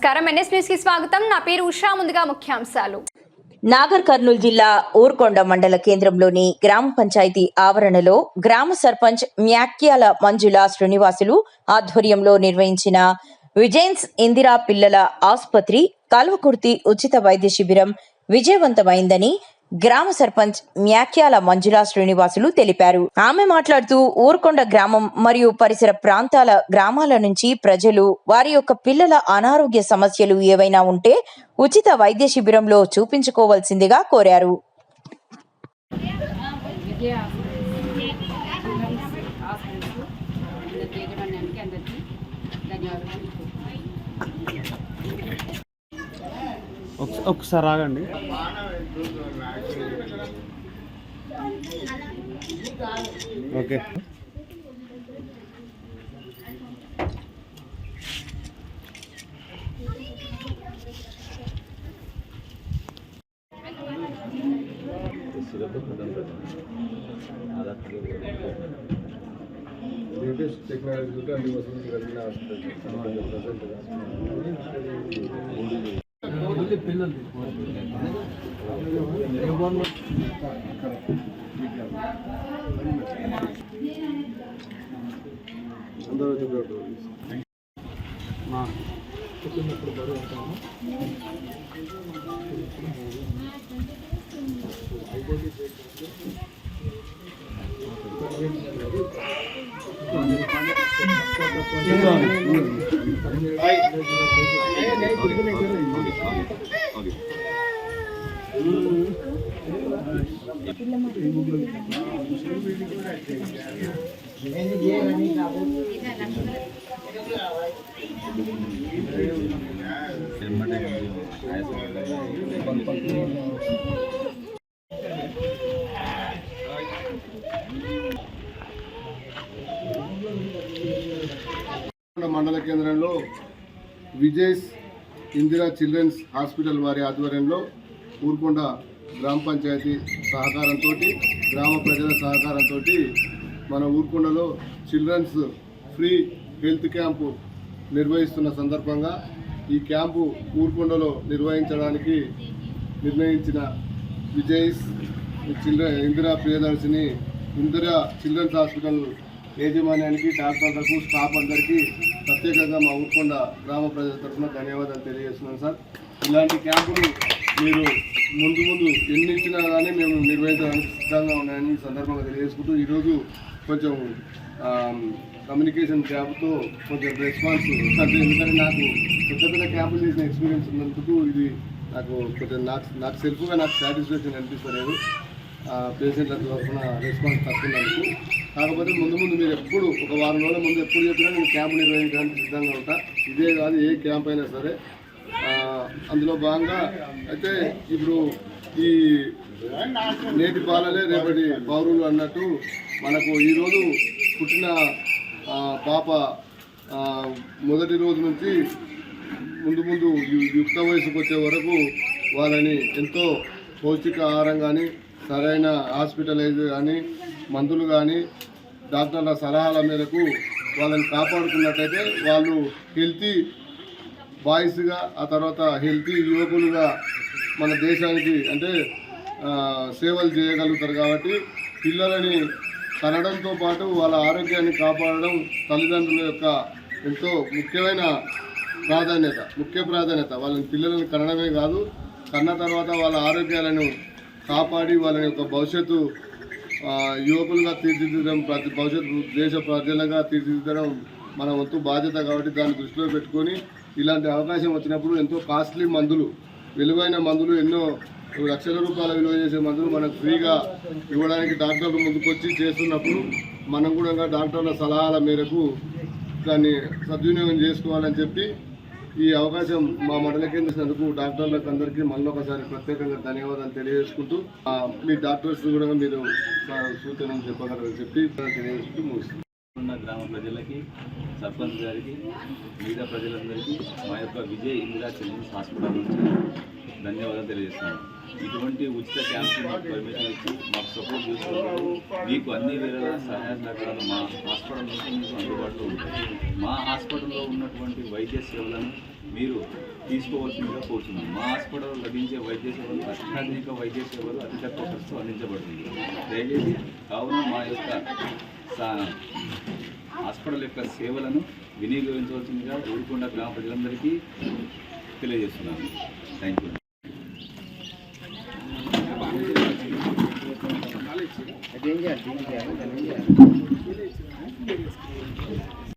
నమస్కారం NS news కి స్వాగతం. నా పేరు ఉషా. ముందుగా ముఖ్యాంశాలు. నాగర్ కర్నూలు జిల్లా ఊర్కొండ మండల కేంద్రంలోని గ్రామ పంచాయతీ ఆవరణలో గ్రామ సర్పంచ్ మ్యాక్యాల మంజుల శ్రీనివాసులు ఆధ్వర్యంలో నిర్వహించిన విజయన్స్ ఇందిరా పిల్లల ఆసుపత్రి కల్వకుర్తి ఉచిత వైద్య శిబిరం విజయవంతమైందని గ్రామ సర్పంచ్ మ్యాక్యాల మంజుల శ్రీనివాసులు తెలిపారు. ఆమె మాట్లాడుతూ ఊర్కొండ గ్రామం మరియు పరిసర ప్రాంతాల గ్రామాల నుంచి ప్రజలు వారి యొక్క పిల్లల అనారోగ్య సమస్యలు ఏవైనా ఉంటే ఉచిత వైద్య శిబిరంలో చూపించుకోవాల్సిందిగా కోరారు. ఒకసారి ఆగండి. ఓకే. లేటెస్ట్ టెక్నాలజీతో అన్ని వసతులు కలిగిన హాస్పిటల్ మండల కేంద్రంలో విజయస్ ఇందిరా చిల్డ్రన్స్ హాస్పిటల్ వారి ఆధ్వర్యంలో ఊర్కొండ గ్రామ పంచాయతీ సహకారంతో గ్రామ ప్రజల సహకారంతో మన ఊర్కొండలో చిల్డ్రన్స్ ఫ్రీ హెల్త్ క్యాంపు నిర్వహిస్తున్న సందర్భంగా ఈ క్యాంపు ఊర్కొండలో నిర్వహించడానికి నిర్ణయించిన విజయస్ ఇందిరా ప్రియదర్శిని ఇందిరా చిల్డ్రన్స్ హాస్పిటల్ యాజమాన్యానికి, డాక్టర్లకు, స్టాఫ్ అందరికీ ప్రత్యేకంగా మా ఊర్కొండ గ్రామ ప్రజల తరఫున ధన్యవాదాలు తెలియజేస్తున్నాను సార్. ఇలాంటి క్యాంపులు మీరు ముందు ఎన్ని ఇచ్చినా కానీ మేము నిర్వహించడానికి సిద్ధంగా ఉన్నాయని ఈ సందర్భంగా తెలియజేసుకుంటూ ఈరోజు కొంచెం కమ్యూనికేషన్ క్యాంప్తో కొంచెం రెస్పాన్స్ వస్తుంది. ఎందుకంటే నాకు పెద్ద క్యాంపులు చేసిన ఎక్స్పీరియన్స్ ఉన్నందుకు ఇది నాకు కొంచెం నాకు సెల్ఫ్గా నాకు సాటిస్ఫాక్షన్ అనిపిస్తలేదు. పేషెంట్ల తరఫున రెస్పాన్స్ తక్కున్నందుకు. కాకపోతే ముందు మీరు ఎప్పుడు ఒక వారం రోజుల ముందు ఎప్పుడు చెప్పినా నేను క్యాంపు నిర్వహించడానికి సిద్ధంగా ఉంటా. ఇదే కాదు, ఏ క్యాంప్ అయినా సరే. అందులో భాగంగా అయితే ఇప్పుడు ఈ నేటి పాలలే రేపటి పౌరులు అన్నట్టు మనకు ఈరోజు పుట్టిన పాప మొదటి రోజు నుంచి ముందు యుక్త వయసుకు వచ్చే వరకు వాళ్ళని ఎంతో పౌష్టిక ఆహారం కానీ, సరైన హాస్పిటలైజ్ కానీ, మందులు కానీ, డాక్టర్ల సలహాల మేరకు వాళ్ళని కాపాడుకున్నట్టయితే వాళ్ళు హెల్తీ బాయ్స్గా, ఆ తర్వాత హెల్తీ యువకులుగా మన దేశానికి అంటే సేవలు చేయగలుగుతారు. కాబట్టి పిల్లలని కనడంతో పాటు వాళ్ళ ఆరోగ్యాన్ని కాపాడడం తల్లిదండ్రుల యొక్క ఎంతో ముఖ్య ప్రాధాన్యత. వాళ్ళని పిల్లలను కనడమే కాదు, కన్న తర్వాత వాళ్ళ ఆరోగ్యాలను కాపాడి వాళ్ళని యొక్క భవిష్యత్తు యువకులుగా తీర్చిదిద్దడం, భవిష్యత్తు దేశ ప్రజలుగా తీర్చిదిద్దడం మన వంతు బాధ్యత. కాబట్టి దాన్ని దృష్టిలో పెట్టుకొని ఇలాంటి అవకాశం వచ్చినప్పుడు ఎంతో కాస్ట్లీ మందులు, విలువైన మందులు, ఎన్నో లక్షల రూపాయల విలువ చేసే మందులు మనకు ఫ్రీగా ఇవ్వడానికి డాక్టర్లు ముందుకొచ్చి చేస్తున్నప్పుడు మనం కూడా డాక్టర్ల సలహాల మేరకు దాన్ని సద్వినియోగం చేసుకోవాలని చెప్పి ఈ అవకాశం మా మండల కేంద్రందుకు డాక్టర్లకు అందరికీ మళ్ళొకసారి ప్రత్యేకంగా ధన్యవాదాలు తెలియజేసుకుంటూ మీ డాక్టర్స్ కూడా మీరు సూచనలు చెప్పగలరని చెప్పి తెలియజేసుకుంటూ ముగిస్తుంది. గ్రామ ప్రజలకి, సర్పంచ్ గారికి, మిగతా ప్రజలందరికీ మా యొక్క విజయ్ ఇందిరా చిల్డ్రన్స్ హాస్పిటల్ నుంచి ధన్యవాదాలు తెలియజేస్తున్నాను. ఇటువంటి ఉచిత క్యాంప్కి మాకు పర్మిషన్ ఇచ్చి మాకు సపోర్ట్ చేస్తున్నారు. మీకు అన్ని వేళ సహాయ సహకారాలు మా హాస్పిటల్ నుంచి మీకు అందుబాటులో ఉంటాయి. మా హాస్పిటల్లో ఉన్నటువంటి వైద్య సేవలను మీరు తీసుకోవాల్సిందిగా కోరుతున్నాం. మా హాస్పిటల్లో లభించే వైద్య సేవలు అత్యాధునిక వైద్య సేవలు అతి తక్కువ ఖర్చుతో అందించబడుతుంది. దయచేసి కావున మా యొక్క హాస్పిటల్ యొక్క సేవలను వినియోగించవలసిందిగా ఊరుకొండ గ్రామ ప్రజలందరికీ తెలియజేస్తున్నాను. Thank you. అదేం చేయాలి